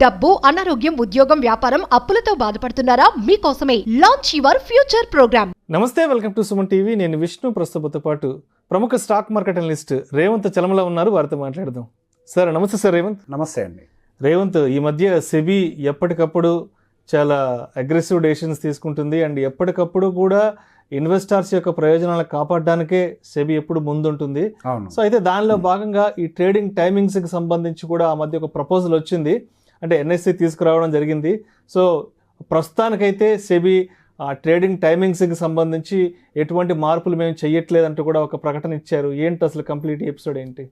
డబ్బు, అనారోగ్యం, ఉద్యోగం, వ్యాపారం, అప్పులతో బాధపడుతున్నారా? మీకోసమే లాంచ్ యువర్ ఫ్యూచర్ ప్రోగ్రామ్. నమస్తే, వెల్కమ్ టు సుమన్ టీవీ. నేను విష్ణు. ప్రస్తుతంతో పాటు ప్రముఖ stock market analyst Revanth Chalamala ఉన్నారు. వారితో మాట్లాడదాం. సార్ నమస్తే. సార్ రేవంత్. నమస్తే అండి. రేవంత్, ఈ మధ్య సెబీ ఎప్పటికప్పుడు చాలా అగ్రెసివ్ డెసిషన్స్ తీసుకుంటుంది అండ్ ఎప్పటికప్పుడు కూడా ఇన్వెస్టర్స్ యొక్క ప్రయోజనాలను కాపాడడానికే సెబీ ఎప్పుడు ముందుంటుంది. సో అయితే దానిలో భాగంగా ఈ ట్రేడింగ్ టైమింగ్స్కి సంబంధించి కూడా ఆ మధ్య ఒక ప్రపోజల్ వచ్చింది. అంటే ఎన్ఎస్సి తీసుకురావడం జరిగింది. సో ప్రస్తుతానికైతే సెబీ ఆ ట్రేడింగ్ టైమింగ్స్కి సంబంధించి ఎటువంటి మార్పులు మేము చెయ్యట్లేదంటూ కూడా ఒక ప్రకటన ఇచ్చారు. ఏంటి అసలు కంప్లీట్ ఎపిసోడ్ ఏంటి?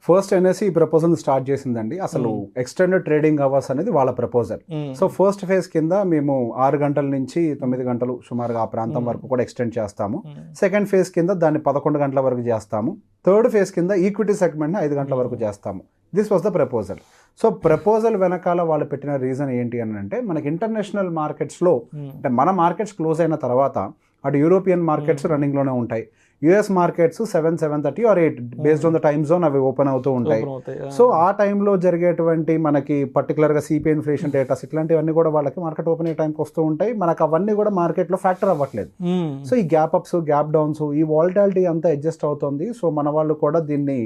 ఫస్ట్ ఎన్ఎస్సి ఈ ప్రపోజల్ స్టార్ట్ చేసిందండి. అసలు ఎక్స్టెండెడ్ ట్రేడింగ్ అవర్స్ అనేది వాళ్ళ ప్రపోజల్. సో ఫస్ట్ ఫేజ్ కింద మేము 6 గంటల నుంచి 9 గంటలు సుమారుగా ఆ ప్రాంతం వరకు కూడా ఎక్స్టెండ్ చేస్తాము. సెకండ్ ఫేజ్ కింద దాన్ని 11 గంటల వరకు చేస్తాము. థర్డ్ ఫేజ్ కింద ఈక్విటీ సెగ్మెంట్ని 5 గంటల వరకు చేస్తాము. This was the proposal. So proposal వెనకాల వాళ్ళు పెట్టిన రీజన్ ఏంటి అని అంటే, మనకి ఇంటర్నేషనల్ మార్కెట్స్లో అంటే మన మార్కెట్స్ క్లోజ్ అయిన తర్వాత అటు యూరోపియన్ మార్కెట్స్ రన్నింగ్లోనే ఉంటాయి. US markets 7:30 or 8 based on the time zone అవి ఓపెన్ అవుతూ ఉంటాయి. సో ఆ టైంలో జరిగేటువంటి మనకి పర్టికులర్గా సిపిఐ ఇన్ఫ్లేషన్ డేటాస్ ఇట్లాంటివన్నీ కూడా వాళ్ళకి మార్కెట్ ఓపెన్ అయ్యే టైంకి వస్తూ ఉంటాయి. మనకు అవన్నీ కూడా మార్కెట్లో ఫ్యాక్టర్ అవ్వట్లేదు. సో ఈ గ్యాప్ అప్స్, గ్యాప్ డౌన్స్, ఈ వాలటాలిటీ అంతా అడ్జస్ట్ అవుతుంది. సో మన వాళ్ళు కూడా దీన్ని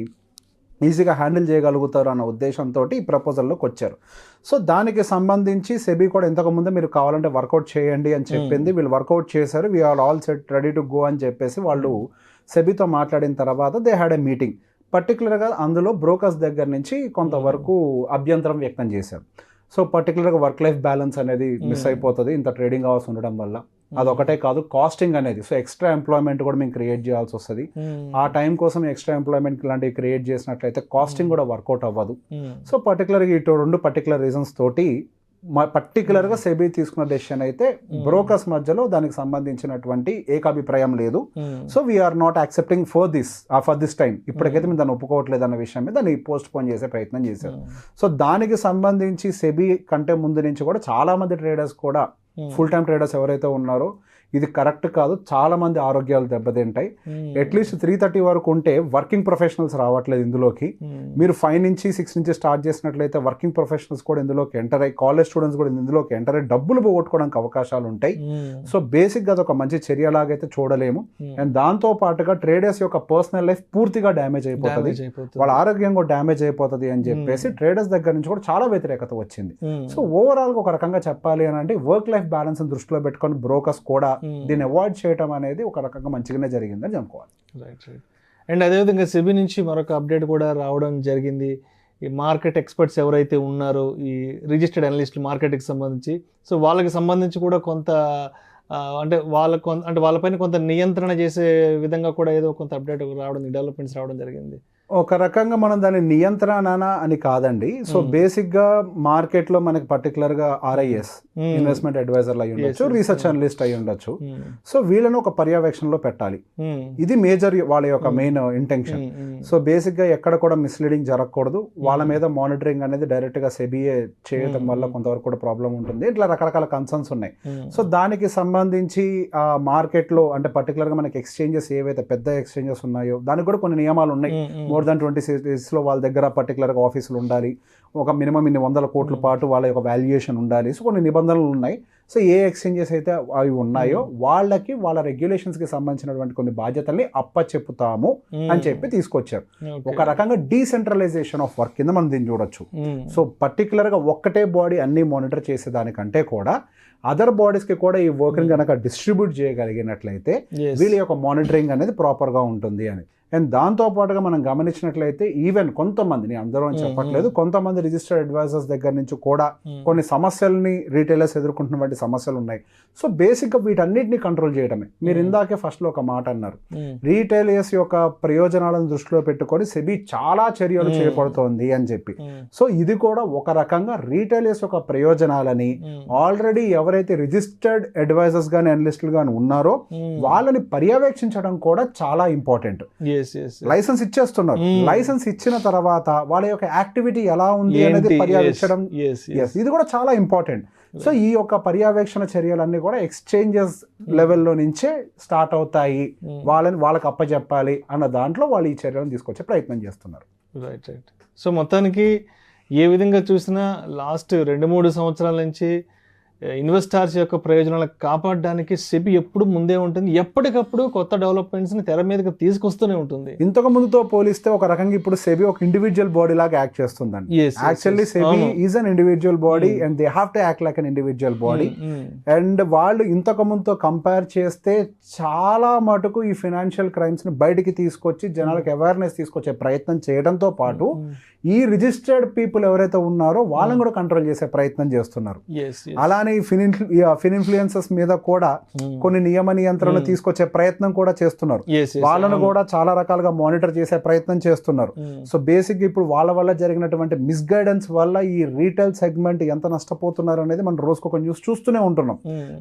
ఈజీగా హ్యాండిల్ చేయగలుగుతారు అన్న ఉద్దేశంతో ఈ ప్రపోజల్లోకి వచ్చారు. సో దానికి సంబంధించి సెబీ కూడా ఇంతకుముందు మీరు కావాలంటే వర్కౌట్ చేయండి అని చెప్పింది. వీళ్ళు వర్కౌట్ చేశారు. We're all set, ready to go అని చెప్పేసి వాళ్ళు సెబీతో మాట్లాడిన తర్వాత దే హ్యాడ్ ఎ మీటింగ్. పర్టికులర్గా అందులో బ్రోకర్స్ దగ్గర నుంచి కొంతవరకు అభ్యంతరం వ్యక్తం చేశారు. సో పర్టికులర్గా వర్క్ లైఫ్ బ్యాలెన్స్ అనేది మిస్ అయిపోతుంది ఇంత ట్రేడింగ్ అవర్స్ ఉండడం వల్ల. అదొకటే కాదు, కాస్టింగ్ అనేది, సో ఎక్స్ట్రా ఎంప్లాయ్మెంట్ కూడా మేము క్రియేట్ చేయాల్సి వస్తుంది. ఆ టైం కోసం ఎక్స్ట్రా ఎంప్లాయ్మెంట్ లాంటివి క్రియేట్ చేసినట్లయితే కాస్టింగ్ కూడా వర్కౌట్ అవ్వదు. సో పర్టికులర్గా ఈ 2 పర్టికులర్ రీజన్స్ తోటి పర్టికులర్గా సెబీ తీసుకున్న డెసిషన్ అయితే బ్రోకర్స్ మధ్యలో దానికి సంబంధించినటువంటి ఏకాభిప్రాయం లేదు. So we're not accepting for this time. ఇప్పటికైతే మేము దాన్ని ఒప్పుకోవట్లేదు అన్న విషయం మీద దాన్ని పోస్ట్ పోన్ చేసే ప్రయత్నం చేశారు. సో దానికి సంబంధించి సెబీ కంటే ముందు నుంచి కూడా చాలా మంది ట్రేడర్స్ కూడా, ఫుల్ టైం ట్రేడర్స్ ఎవరైతే ఉన్నారో, ఇది కరెక్ట్ కాదు, చాలా మంది ఆరోగ్యాలు దెబ్బతింటాయి. అట్లీస్ట్ 3:30 వరకు ఉంటే వర్కింగ్ ప్రొఫెషనల్స్ రావట్లేదు ఇందులోకి. మీరు 5 నుంచి 6 నుంచి స్టార్ట్ చేసినట్లయితే వర్కింగ్ ప్రొఫెషనల్స్ కూడా ఇందులోకి ఎంటర్ అయ్యి, కాలేజ్ స్టూడెంట్స్ కూడా ఇందులోకి ఎంటర్ అయ్యి డబ్బులు పోగొట్టుకోవడానికి అవకాశాలు ఉంటాయి. సో బేసిక్గా అదొక మంచి చర్యలాగైతే చూడలేము. అండ్ దాంతో పాటుగా ట్రేడర్స్ యొక్క పర్సనల్ లైఫ్ పూర్తిగా డ్యామేజ్ అయిపోతుంది, వాళ్ళ ఆరోగ్యం కూడా డ్యామేజ్ అయిపోతుంది అని చెప్పేసి ట్రేడర్స్ దగ్గర నుంచి కూడా చాలా వ్యతిరేకత వచ్చింది. సో ఓవరాల్గా ఒక రకంగా చెప్పాలి అని అంటే వర్క్ లైఫ్ బ్యాలెన్స్ దృష్టిలో పెట్టుకొని బ్రోకర్స్ కూడా దీన్ని అవాయిడ్ చేయడం అనేది ఒక రకంగా మంచిగానే జరిగిందని అనుకోవాలి. రైట్. అండ్ అదేవిధంగా సెబీ నుంచి మరొక అప్డేట్ కూడా రావడం జరిగింది. ఈ మార్కెట్ ఎక్స్పర్ట్స్ ఎవరైతే ఉన్నారో, ఈ రిజిస్టర్డ్ అనలిస్టులు మార్కెట్కి సంబంధించి, సో వాళ్ళకి సంబంధించి కూడా కొంత అంటే వాళ్ళపైన కొంత నియంత్రణ చేసే విధంగా కూడా ఏదో కొంత అప్డేట్ రావడం, డెవలప్మెంట్స్ రావడం జరిగింది. ఒక రకంగా మనం దాని నియంత్రణ అని కాదండి. సో బేసిక్గా మార్కెట్లో మనకి పర్టికులర్గా RIS, ఇన్వెస్ట్మెంట్ అడ్వైజర్లు అయి ఉండొచ్చు, రీసెర్చ్ అనలిస్ట్ అయి ఉండొచ్చు. సో వీళ్ళను ఒక పర్యవేక్షణలో పెట్టాలి. ఇది మేజర్ వాళ్ళ యొక్క మెయిన్ ఇంటెన్షన్. సో బేసిక్గా ఎక్కడ కూడా మిస్లీడింగ్ జరగకూడదు. వాళ్ళ మీద మానిటరింగ్ అనేది డైరెక్ట్గా సెబీఏ చేయడం వల్ల కొంతవరకు కూడా ప్రాబ్లం ఉంటుంది. ఇట్లా రకరకాల కన్సర్న్స్ ఉన్నాయి. సో దానికి సంబంధించి ఆ మార్కెట్లో అంటే పర్టికులర్గా మనకి ఎక్స్చేంజెస్ ఏవైతే పెద్ద ఎక్స్చేంజెస్ ఉన్నాయో దానికి కూడా కొన్ని నియమాలు ఉన్నాయి. మోర్ దాన్ 20 సిటీస్లో వాళ్ళ దగ్గర పర్టికులర్గా ఆఫీసులు ఉండాలి. ఒక మినిమం ఇన్ని 100 కోట్ల పాటు వాళ్ళ యొక్క వాల్యుయేషన్ ఉండాలి. సో కొన్ని నిబంధనలు ఉన్నాయి. సో ఏ ఎక్స్చేంజెస్ అయితే అవి ఉన్నాయో వాళ్ళకి వాళ్ళ రెగ్యులేషన్స్కి సంబంధించినటువంటి కొన్ని బాధ్యతల్ని అప్పచెప్పుతాము అని చెప్పి తీసుకొచ్చారు. ఒక రకంగా డీసెంట్రలైజేషన్ ఆఫ్ వర్క్ కింద మనం దీన్ని చూడొచ్చు. సో పర్టికులర్గా ఒక్కటే బాడీ అన్ని మానిటర్ చేసేదానికంటే కూడా అదర్ బాడీస్కి కూడా ఈ వర్క్ని కనుక డిస్ట్రిబ్యూట్ చేయగలిగినట్లయితే వీళ్ళ యొక్క మానిటరింగ్ అనేది ప్రాపర్గా ఉంటుంది అని. అండ్ దాంతోపాటుగా మనం గమనించినట్లయితే ఈవెన్ కొంతమంది, నేను అందరూ అని చెప్పట్లేదు, కొంతమంది రిజిస్టర్డ్ అడ్వైజర్స్ దగ్గర నుంచి కూడా కొన్ని సమస్యల్ని రీటైలర్స్ ఎదుర్కొంటున్నటువంటి సమస్యలు ఉన్నాయి. సో బేసిక్గా వీటన్నిటిని కంట్రోల్ చేయడమే. మీరు ఇందాకే ఫస్ట్లో ఒక మాట అన్నారు, రీటైలర్స్ యొక్క ప్రయోజనాలను దృష్టిలో పెట్టుకొని సెబీ చాలా చర్యలు చేపడుతోంది అని చెప్పి. సో ఇది కూడా ఒక రకంగా రీటైలర్స్ యొక్క ప్రయోజనాలని ఆల్రెడీ ఎవరైతే రిజిస్టర్డ్ అడ్వైజర్స్ కానీ అనలిస్టులు కానీ ఉన్నారో వాళ్ళని పర్యవేక్షించడం కూడా చాలా ఇంపార్టెంట్. లైసెన్స్ ఇచ్చేస్తున్నారు. లైసెన్స్ ఇచ్చిన తర్వాత వాళ్ళ యొక్క యాక్టివిటీ ఎలా ఉంది అనేది పర్యవేక్షించడం, ఇది కూడా చాలా ఇంపార్టెంట్. సో ఈ యొక్క పర్యవేక్షణ చర్యలన్నీ కూడా ఎక్స్చేంజెస్ లెవెల్లో నుంచే స్టార్ట్ అవుతాయి. వాళ్ళకి అప్పచెప్పాలి అన్న దాంట్లో వాళ్ళు ఈ చర్యలను తీసుకొచ్చే ప్రయత్నం చేస్తున్నారు. రైట్. సో మొత్తానికి ఏ విధంగా చూసినా లాస్ట్ 2-3 సంవత్సరాల నుంచి ఇన్వెస్టర్స్ యొక్క ప్రయోజనాలను కాపాడడానికి సెబీ ఎప్పుడు ముందే ఉంటుంది, ఎప్పటికప్పుడు కొత్త డెవలప్మెంట్స్ని తెర మీదకి తీసుకొస్తూనే ఉంటుంది. ఇంతకు ముందుతో పోలిస్తే ఒక రకంగా ఇప్పుడు సెబీ ఒక ఇండివిజువల్ బాడీ లాగా యాక్ట్ చేస్తుందండి. Actually SEBI is an individual body and they have to act like an individual body. And వాళ్ళు ఇంతకు ముందుతో కంపేర్ చేస్తే చాలా మటుకు ఈ ఫైనాన్షియల్ క్రైమ్స్ ని బయటికి తీసుకొచ్చి జనాలకు అవేర్నెస్ తీసుకొచ్చే ప్రయత్నం చేయడంతో పాటు ఈ రిజిస్టర్డ్ పీపుల్ ఎవరైతే ఉన్నారో వాళ్ళని కూడా కంట్రోల్ చేసే ప్రయత్నం చేస్తున్నారు. అలానే ఫిన్ ఇన్ఫ్లుయెన్సర్స్ మీద కూడా కొన్ని నియమ నియంత్రణలు తీసుకొచ్చే ప్రయత్నం కూడా చేస్తున్నారు. వాళ్ళను కూడా చాలా రకాలుగా మానిటర్ చేసే ప్రయత్నం చేస్తున్నారు. సో బేసిక్ ఇప్పుడు వాళ్ళ వల్ల జరిగినటువంటి మిస్గైడెన్స్ వల్ల ఈ రీటైల్ సెగ్మెంట్ ఎంత నష్టపోతున్నారు అనేది మనం రోజుకు ఒక న్యూస్ చూస్తూనే ఉంటున్నాం.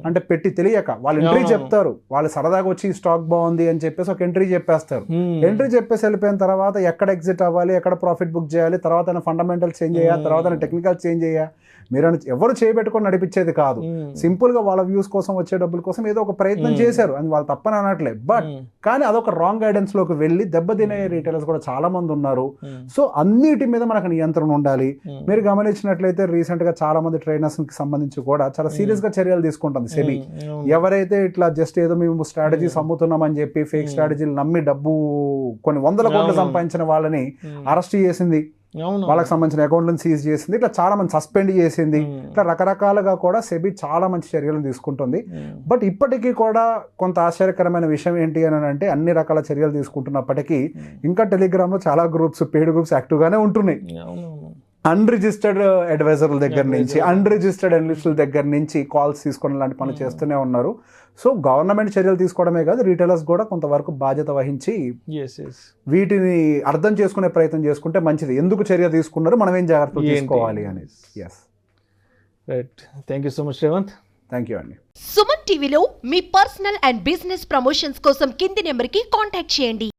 అంటే పెట్టి తెలియక వాళ్ళు ఎంట్రీ చెప్తారు, వాళ్ళు సరదాగా వచ్చి స్టాక్ బాగుంది అని చెప్పేసి ఒక ఎంట్రీ చెప్పేస్తారు. ఎంట్రీ చెప్పేసి వెళ్ళిపోయిన తర్వాత ఎక్కడ ఎగ్జిట్ అవ్వాలి, ఎక్కడ ప్రాఫిట్ బుక్ చేయాలి, తర్వాత ఫండమెంటల్ చేంజ్ చేయాలి, తర్వాత టెక్నికల్ చేంజ్ చేయాలి, మీరు ఎవరు చేయబెట్టుకొని నడిపించేది కాదు. సింపుల్ గా వాళ్ళ వ్యూస్ కోసం వచ్చే డబ్బుల కోసం ఏదో ఒక ప్రయత్నం చేశారు, అని వాళ్ళు తప్పని అనట్లే. బట్ కానీ అదొక రాంగ్ గైడెన్స్ లోకి వెళ్ళి దెబ్బతినే రీటైలర్స్ కూడా చాలా మంది ఉన్నారు. సో అన్నిటి మీద మనకు నియంత్రణ ఉండాలి. మీరు గమనించినట్లయితే రీసెంట్ గా చాలా మంది ట్రైనర్స్ కి సంబంధించి కూడా చాలా సీరియస్ గా చర్యలు తీసుకుంటుంది సెబీ. ఎవరైతే ఇట్లా జస్ట్ ఏదో మేము స్ట్రాటజీస్ అమ్ముతున్నామని చెప్పి ఫేక్ స్ట్రాటజీలు నమ్మి డబ్బు కొన్ని వందల కోట్లు సంపాదించిన వాళ్ళని అరెస్ట్ చేసింది, వాళ్ళకి సంబంధించిన అకౌంట్లను సీజ్ చేసింది, ఇట్లా చాలా మంది సస్పెండ్ చేసింది. ఇట్లా రకరకాలుగా కూడా సెబీ చాలా మంచి చర్యలు తీసుకుంటుంది. బట్ ఇప్పటికీ కూడా కొంత ఆశ్చర్యకరమైన విషయం ఏంటి అని అంటే అన్ని రకాల చర్యలు తీసుకుంటున్నప్పటికీ ఇంకా టెలిగ్రామ్ లో చాలా గ్రూప్స్, పెయిడ్ గ్రూప్స్ యాక్టివ్ గానే ఉంటున్నాయి. అన్రిజిస్టర్డ్ అడ్వైజర్ల దగ్గర నుంచి, అన్రిజిస్టర్డ్ అనలిస్టుల దగ్గర నుంచి కాల్స్ తీసుకుని లాంటి పనులు చేస్తూనే ఉన్నారు. సో గవర్నమెంట్ చర్యలు తీసుకోవడమే కాదు, రీటైలర్స్ కూడా కొంతవరకు బాధ్యత వహించి వీటిని అర్థం చేసుకునే ప్రయత్నం చేసుకుంటే మంచిది. ఎందుకు చర్య తీసుకున్నారు, మనం ఏం జాగ్రత్తలు తీసుకోవాలి అనేది. Right, thank you so much Revanth. Thank you అండి. సుమన్ టీవీలో మీ పర్సనల్ అండ్ బిజినెస్ ప్రమోషన్స్ కోసం కింది నెంబర్కి కాంటాక్ట్ చేయండి.